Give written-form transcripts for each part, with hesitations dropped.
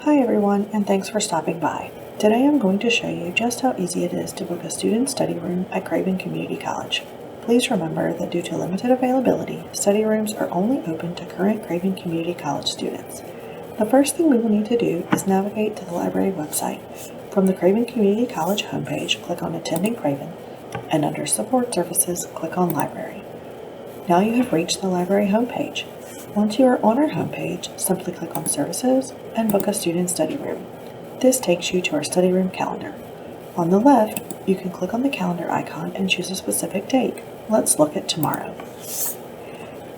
Hi everyone, and thanks for stopping by. Today I'm going to show you just how easy it is to book a student study room at Craven Community College. Please remember that due to limited availability, study rooms are only open to current Craven Community College students. The first thing we will need to do is navigate to the library website. From the Craven Community College homepage, click on Attending Craven, and under Support Services, click on Library. Now you have reached the library homepage. Once you are on our homepage, simply click on Services and book a student study room. This takes you to our study room calendar. On the left, you can click on the calendar icon and choose a specific date. Let's look at tomorrow.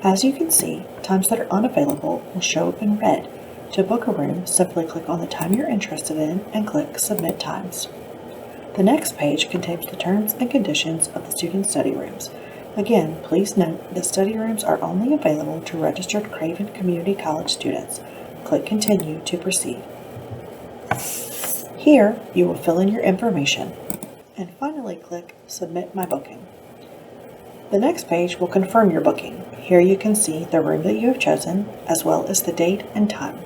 As you can see, times that are unavailable will show up in red. To book a room, simply click on the time you're interested in and click Submit Times. The next page contains the terms and conditions of the student study rooms. Again, please note that study rooms are only available to registered Craven Community College students. Click Continue to proceed. Here, you will fill in your information and finally click Submit My Booking. The next page will confirm your booking. Here you can see the room that you have chosen, as well as the date and time.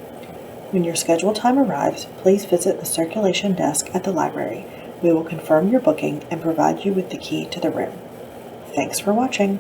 When your scheduled time arrives, please visit the circulation desk at the library. We will confirm your booking and provide you with the key to the room. Thanks for watching.